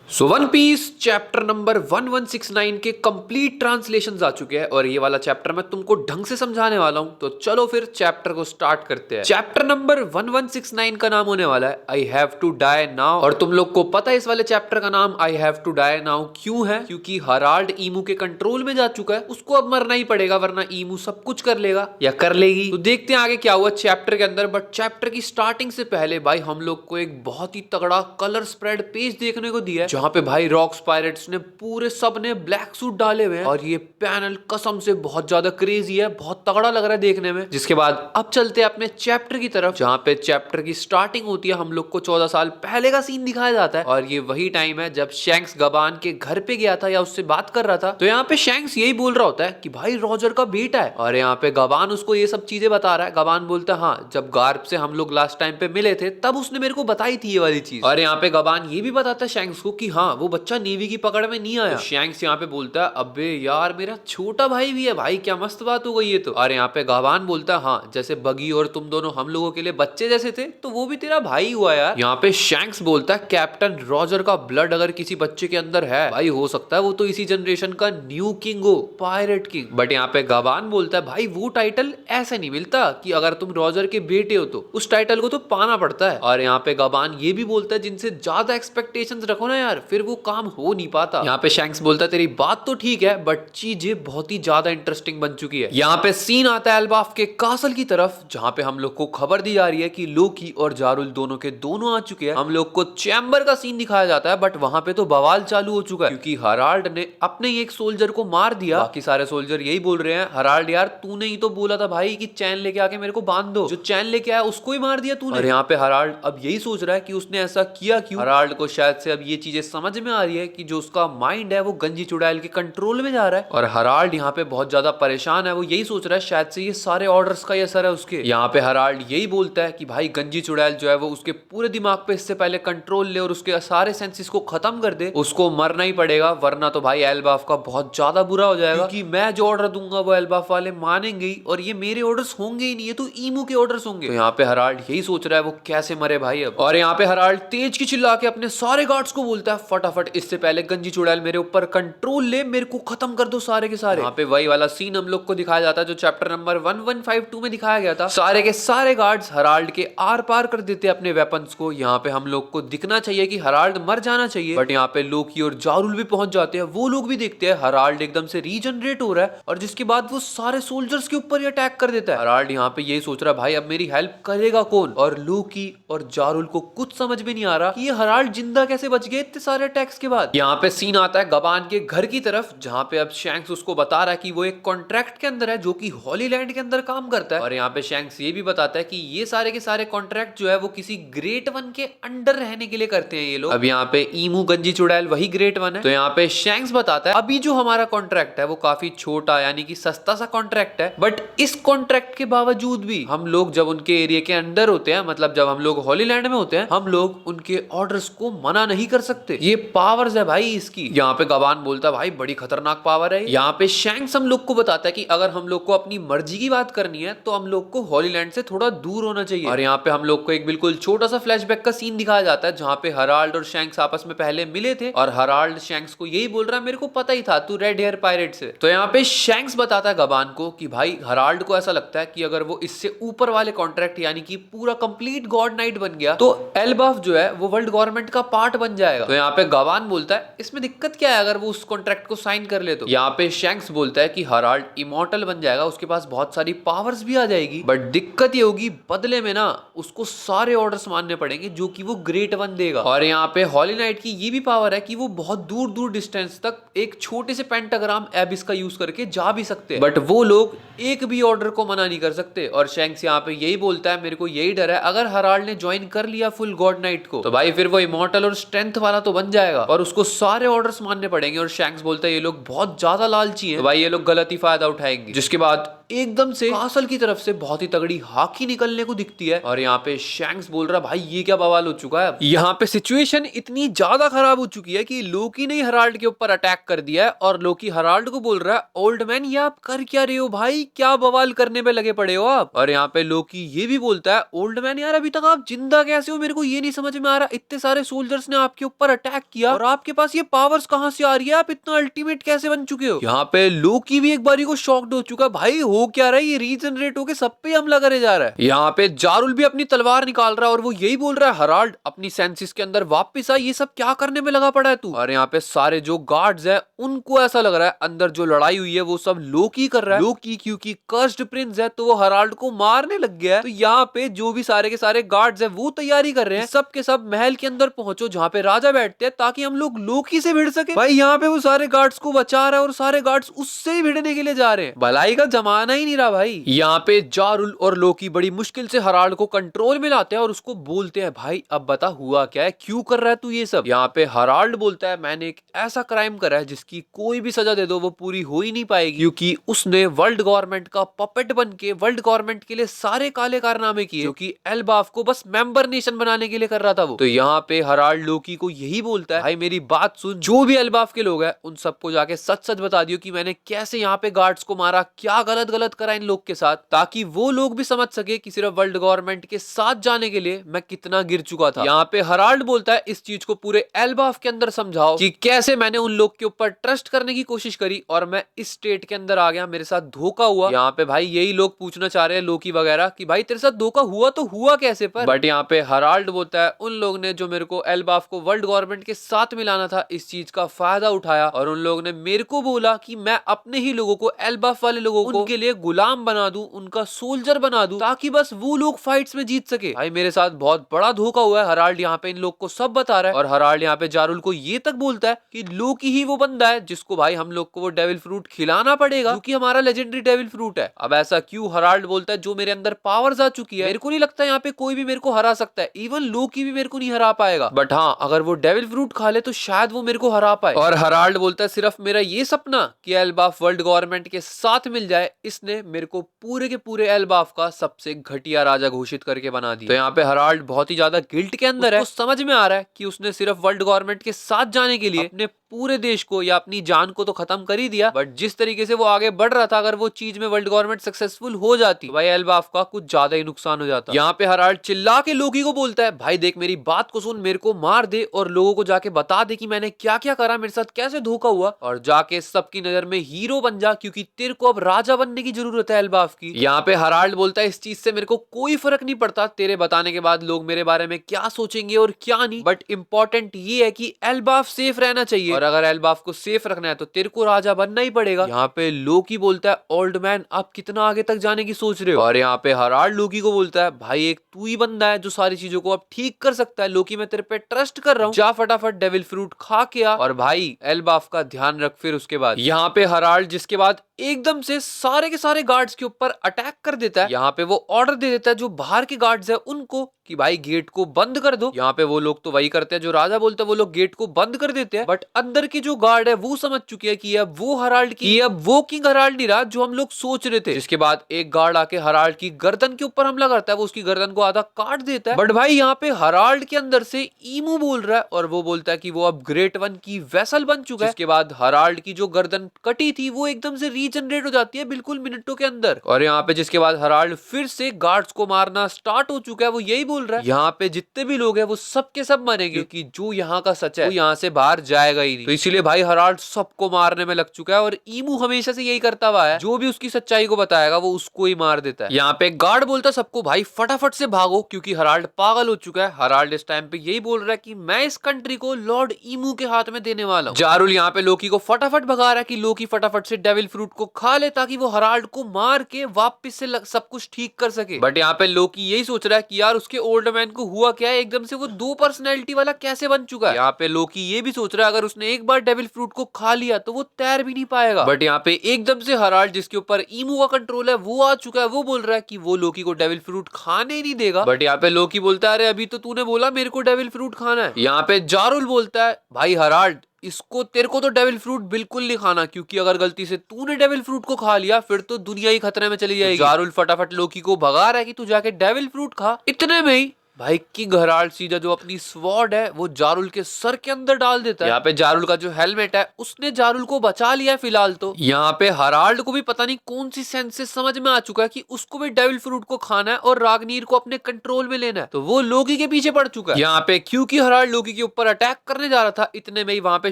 सो One Piece chapter number 1169 के complete translations आ चुके हैं और ये वाला चैप्टर मैं तुमको ढंग से समझाने वाला हूं। तो चलो फिर चैप्टर को स्टार्ट करते हैं। चैप्टर नंबर 1169 का नाम होने वाला है I have to die now. और तुम लोग को पता है इस वाले चैप्टर का नाम I have to die now क्यों है? क्योंकि हराल्ड ईमू के कंट्रोल में जा चुका है, उसको अब मरना ही पड़ेगा वरना ईमू सब कुछ कर लेगा या कर लेगी। तो देखते हैं आगे क्या हुआ चैप्टर के अंदर। बट चैप्टर की स्टार्टिंग से पहले भाई हम लोग को एक बहुत ही तगड़ा कलर स्प्रेड पेज देखने को दिया है जहां पे भाई रॉक्स पायरेट्स ने पूरे सब ने ब्लैक सूट डाले हुए हैं और ये पैनल कसम से बहुत ज्यादा क्रेजी है, बहुत तगड़ा लग रहा है देखने में। जिसके बाद अब चलते हैं अपने चैप्टर की तरफ जहां पे चैप्टर की स्टार्टिंग होती है। हम लोग को 14 साल पहले का सीन दिखाया जाता है और ये वही टाइम है जब शैंक्स गबान के घर पे गया था या उससे बात कर रहा था। तो यहाँ पे शैंक्स यही बोल रहा होता है कि भाई रॉजर का बेटा है और यहाँ पे गबान उसको ये सब चीजें बता रहा है। गबान बोलता है हाँ, जब गार्ब से हम लोग लास्ट टाइम पे मिले थे तब उसने मेरे को बताई थी ये वाली चीज। और यहाँ पे गबान ये भी बताता है शैंक्स को कि हाँ वो बच्चा नेवी की पकड़ में नहीं आया। तो शैंक्स यहाँ पे बोलता है अबे यार मेरा छोटा भाई भी है भाई, क्या मस्त बात हो गई ये तो। और यहाँ पे गबान बोलता है हाँ, जैसे बगी और तुम दोनों हम लोगों के लिए बच्चे जैसे थे तो वो भी तेरा भाई हुआ यार। यहाँ पे शैंक्स बोलता है कैप्टन रॉजर का ब्लड अगर किसी बच्चे के अंदर है भाई हो सकता है वो तो इसी जनरेशन का न्यू किंग हो, पायरेट किंग। बट यहाँ पे गबान बोलता है भाई वो टाइटल ऐसे नहीं मिलता कि अगर तुम रॉजर के बेटे हो तो उस टाइटल को तो पाना पड़ता है। और यहाँ पे गबान ये भी बोलता है जिनसे ज्यादा एक्सपेक्टेशंस रखो ना यार फिर वो काम हो नहीं पाता। यहाँ पे शैंक्स बोलता है तेरी बात तो ठीक है बट चीजें बहुत ही ज्यादा इंटरेस्टिंग बन चुकी है। यहाँ पे सीन आता है एल्बाफ के कासल की तरफ जहाँ पे हम लोग को खबर दी जा रही है कि लोकी और जारुल दोनों के दोनों आ चुके हैं। हम लोग को चैम्बर का सीन दिखाया जाता है बट वहां पे तो बवाल चालू हो चुका है क्योंकि हराल्ड ने अपने ही एक सोल्जर को मार दिया। बाकी सारे सोल्जर यही बोल रहे हैं हराल्ड यार तूने ही तो बोला था भाई कि चैन लेके आके मेरे को बांध दो, जो चैन लेके आया उसको ही मार दिया तूने। और यहाँ पे हराल्ड अब यही सोच रहा है कि उसने ऐसा किया क्यों। हराल्ड को शायद से अब ये चीजें समझ में आ रही है कि जो उसका माइंड है वो गंजी चुड़ैल के कंट्रोल में जा रहा है। और हराल्ड यहाँ पे बहुत ज्यादा परेशान है, वो यही सोच रहा है शायद से ये सारे ऑर्डर्स का ही असर है उसके। यहाँ पे हराल्ड यही बोलता है कि भाई गंजी चुड़ैल जो है वो उसके पूरे दिमाग पे इससे पहले कंट्रोल ले और उसके सारे सेंसेस को खत्म कर दे, उसको मरना ही पड़ेगा वरना तो भाई एल्बाफ का बहुत ज्यादा बुरा हो जाएगा। क्योंकि मैं जो ऑर्डर दूंगा वो एल्बाफ वाले मानेंगे ही और ये मेरे ऑर्डर्स होंगे ही नहीं, ये तो ईमू के ऑर्डर्स होंगे। तो यहाँ पे हराल्ड यही सोच रहा है वो कैसे मरे भाई अब। और यहाँ पे हराल्ड तेज की चिल्ला के अपने सारे गार्ड्स को बोलता है फटाफट इससे पहले गंजी चुड़ैल मेरे ऊपर कंट्रोल ले, मेरे को खत्म कर दो सारे के सारे। यहाँ पे वही वाला सीन हम लोग को दिखाया जाता है जो चैप्टर नंबर 1152 में दिखाया गया था। सारे के सारे गार्ड्स हराल्ड के आर पार कर देते अपने वेपन्स को। यहाँ पे हम लोग को दिखना चाहिए कि हराल्ड मर जाना चाहिए बट यहाँ पे लोकी और जारुल भी पहुंच जाते हैं। वो लोग भी देखते हैं हराल्ड एकदम से रीजनरेट हो रहा है और जिसके बाद वो सारे सोल्जर्स के ऊपर ही अटैक कर देता है। हराल्ड यहाँ पे यही सोच रहा है भाई अब मेरी हेल्प करेगा कौन। और लोकी और जारुल को कुछ समझ में नहीं आ रहा कि ये हराल्ड जिंदा कैसे बच गए इतने सारे अटैक्स के बाद। यहाँ पे सीन आता है गबान के घर की तरफ जहाँ पे अब शैंक्स उसको बता रहा है कि वो एक कॉन्ट्रैक्ट के अंदर है जो कि हॉलीलैंड के अंदर काम करता है। और यहाँ पे शैंक्स ये भी बताता है कि ये सारे के सारे कॉन्ट्रैक्ट जो है वो किसी ग्रेट वन के अंडर रहने के लिए करते हैं ये लोग। अब यहाँ पे ईमू गंजी चुड़ैल वही ग्रेट वन है। तो यहाँ पे शैंक्स बताता है अभी जो हमारा कॉन्ट्रैक्ट है वो काफी छोटा यानी कि सस्ता सा कॉन्ट्रैक्ट है बट इस कॉन्ट्रैक्ट के बावजूद भी हम लोग जब उनके एरिया के अंदर होते हैं, मतलब जब हम लोग हॉलीलैंड में होते हैं, हम लोग उनके ऑर्डर्स को मना नहीं कर सकते। ये पावर्स है भाई इसकी। यहाँ पे गबान बोलता है भाई बड़ी खतरनाक पावर है। यहाँ पे शैंक्स हम लोग को बताता है कि अगर हम लोग को अपनी मर्जी की बात करनी है तो हम लोग को हॉलीलैंड से थोड़ा दूर होना चाहिए। और यहाँ पे हम लोग को एक बिल्कुल छोटा सा फ्लैशबैक का सीन दिखाया जाता है जहाँ पे हराल्ड और शैंक्स आपस में पहले मिले थे और हराल्ड शैंक्स को यही बोल रहा है मेरे को पता ही था तू रेड हेयर पायरेट से। तो यहाँ पे शैंक्स बताता है गबान को कि भाई हराल्ड को ऐसा लगता है कि अगर वो इससे ऊपर वाले कॉन्ट्रैक्ट यानी कि पूरा कंप्लीट गॉड नाइट बन गया तो एल्बाफ जो है वो वर्ल्ड गवर्नमेंट का पार्ट बन जाएगा। तो यहाँ पे गबान बोलता है इसमें दिक्कत क्या है अगर वो उस कॉन्ट्रैक्ट को साइन कर ले। तो यहाँ पे शैंक्स बोलता है कि हराल्ड इमॉर्टल बन जाएगा, उसके पास बहुत सारी पावर्स भी आ जाएगी बट दिक्कत ये होगी बदले में ना उसको सारे ऑर्डर्स मानने पड़ेंगे जो कि वो ग्रेट वन देगा। और यहाँ पे हॉली नाइट की ये भी पावर है कि वो बहुत दूर दूर डिस्टेंस तक एक छोटे से पेंटाग्राम एबिस का यूज करके जा भी सकते हैं बट वो लोग एक भी ऑर्डर को मना नहीं कर सकते। और शैंक्स यहाँ पे यही बोलता है मेरे को यही डर है अगर हराल्ड ने ज्वाइन कर लिया फुल गॉड नाइट को तो भाई फिर वो इमॉर्टल और स्ट्रेंथ वाला तो बन जाएगा और उसको सारे ऑर्डर्स मानने पड़ेंगे। और शैंक्स बोलता है ये लोग बहुत ज्यादा लालची हैं तो भाई ये लोग गलत ही फायदा उठाएंगे। जिसके बाद एकदम से कासल की तरफ से बहुत ही तगड़ी हाकी निकलने को दिखती है और यहाँ पे शैंक्स बोल रहा है भाई ये क्या बवाल हो चुका है। यहाँ पे सिचुएशन इतनी ज्यादा खराब हो चुकी है कि लोकी ने हराल्ड के ऊपर अटैक कर दिया है और लोकी हराल्ड को बोल रहा है ओल्ड मैन ये आप कर क्या रहे हो भाई, क्या बवाल करने पे लगे पड़े हो आप। और यहाँ पे लोकी ये भी बोलता है ओल्ड मैन यार अभी तक आप जिंदा कैसे हो, मेरे को ये नहीं समझ में आ रहा, इतने सारे सोल्जर्स ने आपके ऊपर अटैक किया और आपके पास ये पावर्स कहां से आ रही है, आप इतना अल्टीमेट कैसे बन चुके हो। यहाँ पे लोकी भी एक बारी को शॉक्ड हो चुका, भाई हो क्या रहा है, ये रीजनरेट होके सब पे हमला करे जा रहा है। यहाँ पे जारुल भी अपनी तलवार निकाल रहा है और वो यही बोल रहा है हराल्ड अपनी सेंसिस के अंदर वापस आ, ये सब क्या करने में लगा पड़ा है तू। और यहाँ पे सारे जो गार्ड्स है उनको ऐसा लग रहा है अंदर जो लड़ाई हुई है वो सब लोकी कर रहा है। लोकी क्योंकि कर्स्ड प्रिंस है तो वो हराल्ड को मारने लग गया है। तो यहाँ पे जो भी सारे के सारे गार्ड्स है वो तैयारी कर रहे हैं सब के सब महल के अंदर पहुंचो जहाँ पे राजा बैठते हैं ताकि हम लोग लोकी से भिड़ सके। भाई यहाँ पे वो सारे गार्ड्स को बचा रहा है और सारे गार्ड्स उससे ही भिड़ने के लिए जा रहे हैं, भलाई का जमाना ही नहीं रहा भाई। यहाँ पे जारुल और लोकी बड़ी मुश्किल से हराल्ड को कंट्रोल में लाते हैं और उसको बोलते हैं भाई अब बता हुआ क्या है, क्यों कर रहा है तू ये सब। यहाँ पे हराल्ड बोलता है मैंने एक ऐसा क्राइम करा है जिसकी कोई भी सजा दे दो वो पूरी हो ही नहीं पाएगी, क्योंकि उसने वर्ल्ड गवर्नमेंट का पपेट बन के वर्ल्ड गवर्नमेंट के लिए सारे काले कारनामे किए जो कि एल्बाफ को बस मेंबर नेशन बनाने के लिए कर रहा था वो। तो यहाँ पे हराल्ड लोकी को यही बोलता है भाई मेरी बात सुन, जो भी एल्बाफ के लोग हैं उन सबको जाके सच सच बता दियो कि मैंने कैसे यहाँ पे गार्ड्स को मारा, क्या गलत गलत करा इन लोग के साथ, ताकि वो लोग भी समझ सके कि सिर्फ वर्ल्ड गवर्नमेंट के साथ जाने के लिए मैं कितना गिर चुका था। यहाँ पे हराल्ड बोलता है इस चीज को पूरे एल्बाफ के अंदर समझाओ कि कैसे मैंने उन लोग के ऊपर ट्रस्ट करने की कोशिश करी और मैं इस स्टेट के अंदर आ गया, मेरे साथ धोखा हुआ। यहाँ पे भाई यही लोग पूछना चाह रहे हैं लोकी वगैरह कि भाई तेरे साथ धोखा हुआ तो हुआ कैसे, पर बट यहाँ पे हराल्ड बोलता है उन लोग ने जो मेरे को एल्बाफ को वर्ल्ड गवर्नमेंट के साथ मिलाना था इस चीज का फायदा उठाया और उन लोगों ने मेरे को बोला कि मैं अपने ही लोगों को एल्बाफ वाले लोगों को उनके लिए गुलाम बना दूं, उनका सोल्जर बना दूं ताकि बस वो लोग फाइट्स में जीत सके। भाई मेरे साथ बहुत बड़ा धोखा हुआ है। हराल्ड यहाँ पे इन लोग को सब बता रहा है और हराल्ड यहाँ पे जारुल को ये तक बोलता है कि लोकी ही वो बंदा है जिसको भाई हम लोग को वो डेविल फ्रूट खिलाना पड़ेगा क्योंकि हमारा लेजेंडरी डेविल फ्रूट है। अब ऐसा क्यों, हराल्ड बोलता है जो मेरे अंदर पावर्स आ चुकी है मेरे को नहीं लगता यहाँ पे कोई भी मेरे को हरा सकता है, इवन लोकी भी मेरे को नहीं हरा पाएगा, बट हाँ अगर वो डेविल फ्रूट खा ले तो शायद वो मेरे को हरा पाए। और हराल्ड बोलता है सिर्फ मेरा ये सपना कि एल्बाफ वर्ल्ड गवर्नमेंट के साथ मिल जाए इसने मेरे को पूरे के पूरे एल्बाफ का सबसे घटिया राजा घोषित करके बना दिया। तो यहाँ पे हराल्ड बहुत ही ज्यादा गिल्ट के अंदर है, समझ में आ रहा है कि उसने सिर्फ वर्ल्ड गवर्नमेंट के साथ जाने के लिए अपने पूरे देश को या अपनी जान को तो खत्म कर ही दिया, बट जिस तरीके से वो आगे बढ़ रहा था अगर वो चीज में वर्ल्ड गवर्नमेंट सक्सेसफुल हो जाती भाई एल्बाफ का कुछ ज्यादा ही नुकसान हो जाता। यहाँ पे हराल्ड चिल्ला के लोकी को बोलता है भाई देख मेरी बात को सुन, मेरे को मार दे और लोगों को जाके बता दे कि मैंने क्या क्या करा, मेरे साथ कैसे धोखा हुआ और जाके सबकी नजर में हीरो बन जा क्योंकि तेरे को अब राजा बनने की जरूरत है एल्बाफ की। यहाँ पे हराल्ड बोलता है इस चीज से मेरे को कोई फर्क नहीं पड़ता, तेरे बताने के बाद लोग मेरे बारे में क्या सोचेंगे और क्या नहीं, बट इंपॉर्टेंट ये है कि एल्बाफ सेफ रहना चाहिए और अगर एल्बाफ को सेफ रखना है तो तेरे को राजा बनना ही पड़ेगा। यहाँ पे लोकी बोलता है ओल्ड मैन आप कितना आगे तक जाने की सोच रहे हो, और यहाँ पे हराल्ड लोकी को बोलता है भाई एक तू ही बंदा है जो सारी चीजों को अब ठीक कर सकता है, लोकी मैं तेरे पे ट्रस्ट कर रहा हूँ, जा फटाफट डेविल फ्रूट खा के आ और भाई एल्बाफ का ध्यान रख। फिर उसके बाद यहाँ पे हराल्ड जिसके बाद एकदम से सारे के सारे गार्ड्स के ऊपर अटैक कर देता है। यहाँ पे वो ऑर्डर दे देता है जो बाहर के गार्ड्स है उनको कि भाई गेट को बंद कर दो। यहाँ पे वो लोग तो वही करते हैं जो राजा बोलता है, वो लोग गेट को बंद कर देते हैं, बट अंदर की जो गार्ड है वो समझ चुकी है कि अब वो हराल्ड की अब वो किंग हराल्ड नहीं रहा जो हम लोग सोच रहे थे। जिसके बाद एक गार्ड आके हराल्ड की गर्दन के ऊपर हमला करता है, वो उसकी गर्दन को आधा काट देता है, बट भाई यहाँ पे हराल्ड के अंदर से ईमू बोल रहा है और वो बोलता है कि वो अब ग्रेट वन की वेसल बन चुका है। इसके बाद हराल्ड की जो गर्दन कटी थी वो एकदम से रीजनरेट हो जाती है बिल्कुल मिनटों के अंदर, और यहाँ पे जिसके बाद हराल्ड फिर से गार्ड्स को मारना स्टार्ट हो चुका है। वो यही बोल रहा है यहाँ पे जितने भी लोग हैं वो सब के सब मरेंगे क्योंकि जो यहाँ का सच है वो यहाँ से बाहर जाएगा ही नहीं। तो इसीलिए भाई हराल्ड सबको मारने में लग चुका है और ईमू हमेशा से यही करता हुआ है, जो भी उसकी सच्चाई को बताएगा वो उसको ही मार देता है। यहाँ पे गार्ड बोलता है सबको भाई फटाफट से भागो क्योंकि हराल्ड पागल हो चुका है। हराल्ड इस टाइम पे यही बोल रहा है कि मैं इस कंट्री को लॉर्ड ईमू के हाथ में देने वाला हूँ। जारुल यहाँ पे लोकी को फटाफट भगा रहा है कि लोकी फटाफट से डेविल फ्रूट को खा ले ताकि वो हराल्ड को मार के वापस से सब कुछ ठीक कर सके, बट यहाँ पे लोकी यही सोच रहा है कि यार उसके ओल्ड मैन को हुआ क्या है, एकदम से वो दो पर्सनैलिटी वाला कैसे बन चुका है। यहाँ पे लोकी ये भी सोच रहा है अगर उसने एक बार डेविल फ्रूट को खा लिया तो वो तैर भी नहीं पाएगा, बट यहाँ पे एकदम से हराल्ड जिसके ऊपर ईमू का कंट्रोल है वो आ चुका है। वो बोल रहा है कि वो लोकी को डेविल फ्रूट खाने ही नहीं देगा, बट यहाँ पे लोकी बोलता है अरे अभी तो तूने बोला मेरे को डेविल फ्रूट खाना है। यहाँ पे जारुल बोलता है भाई हराल्ड इसको तेरे को तो डेविल फ्रूट बिल्कुल नहीं खाना, क्योंकि अगर गलती से तूने डेविल फ्रूट को खा लिया फिर तो दुनिया ही खतरे में चली जाएगी। जारुल फटाफट लोकी को भगा रहा है कि तू जाके डेविल फ्रूट खा। इतने में ही भाई किंग हराल्ड सीधा जो अपनी स्वॉर्ड है वो जारुल के सर के अंदर डाल देता है। यहाँ पे जारुल का जो हेलमेट है उसने जारुल को बचा लिया है फिलहाल। तो यहाँ पे हराल्ड को भी पता नहीं कौन सी सेंस से समझ में आ चुका है कि उसको भी डेविल फ्रूट को खाना है और रागनीर को अपने कंट्रोल में लेना है, तो वो लोकी के पीछे पड़ चुका है। यहाँ पे क्योंकि हराल्ड लोकी के ऊपर अटैक करने जा रहा था, इतने में ही वहां पे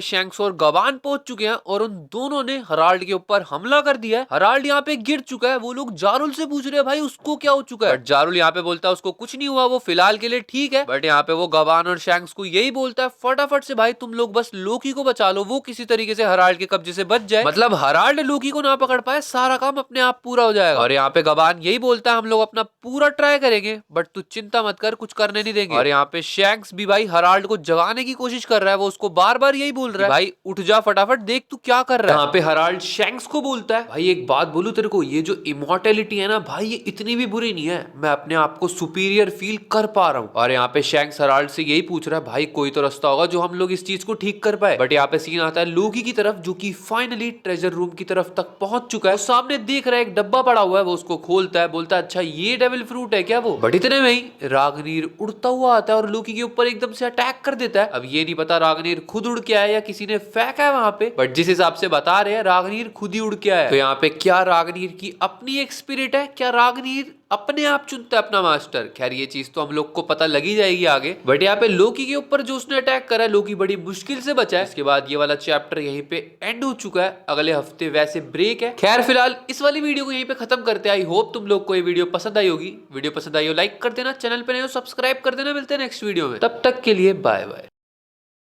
शैंक्स और गवान पहुंच चुके हैं और उन दोनों ने हराल्ड के ऊपर हमला कर दिया है। हराल्ड यहाँ पे गिर चुका है। वो लोग जारुल से पूछ रहे हैं भाई उसको क्या हो चुका है, बट जारुल यहाँ पे बोलता है उसको कुछ नहीं हुआ, वो फिलहाल के लिए ठीक है। बट यहाँ पे वो गवान और शैंक्स को यही बोलता है फटाफट से भाई तुम लोग बस लोकी को बचा लो, वो किसी तरीके से हराल्ड के कब्जे से बच जाए। मतलब हराल्ड लोकी को ना पकड़ पाए, सारा काम अपने आप पूरा हो जाएगा। और यहाँ पे गवान यही बोलता है हम लोग अपना पूरा ट्राई करेंगे, बट तू चिंता मत कर, कुछ करने नहीं देंगे। और यहाँ पे शैंक्स भी भाई हराल्ड को जगाने की कोशिश कर रहा है, वो उसको बार बार यही बोल रहा है भाई उठ जा फटाफट, देख तू क्या कर रहा है। यहाँ पे हराल्ड शैंक्स को बोलता है भाई एक बात बोलूं तेरे को, ये जो इमोर्टेलिटी है ना भाई ये इतनी भी बुरी नहीं है, मैं अपने आप को सुपीरियर फील कर पा रहा हूँ। और यहाँ पे शैंक्स हराल्ड से यही पूछ रहा है भाई कोई तो रास्ता होगा जो हम लोग इस चीज को ठीक कर पाए। बट यहाँ पे सीन आता है लोकी की तरफ जो कि फाइनली ट्रेजर रूम की तरफ तक पहुंच चुका है। सामने देख रहा है एक डब्बा पड़ा हुआ है, वो उसको खोलता है, बोलता है अच्छा ये डेविल फ्रूट है क्या वो। बट इतने में ही रागनीर उड़ता हुआ आता है और लोकी के ऊपर एकदम से अटैक कर देता है। अब ये नहीं पता रागनीर खुद उड़ के आया या किसी ने फेंका है वहां पे, बट जिस हिसाब से बता रहे हैं रागनीर खुद ही उड़ के आया है। तो यहाँ पे क्या रागनीर की अपनी एक स्पिरिट है, क्या रागनीर अपने आप चुनता है अपना मास्टर, खैर ये चीज तो हम लोग को पता लगी जाएगी आगे। बट यहाँ पे लोकी के ऊपर जो उसने अटैक करा है लोकी बड़ी मुश्किल से बचा है। इसके बाद ये वाला चैप्टर यहीं पे एंड हो चुका है, अगले हफ्ते वैसे ब्रेक है। खैर फिलहाल इस वाली वीडियो को यहीं पे खत्म करते हैं। आई होप तुम लोग को ये वीडियो पसंद आई होगी। वीडियो पसंद आई हो लाइक कर देना, चैनल पे नए हो सब्सक्राइब कर देना। मिलते हैं नेक्स्ट वीडियो में, तब तक के लिए बाय बाय।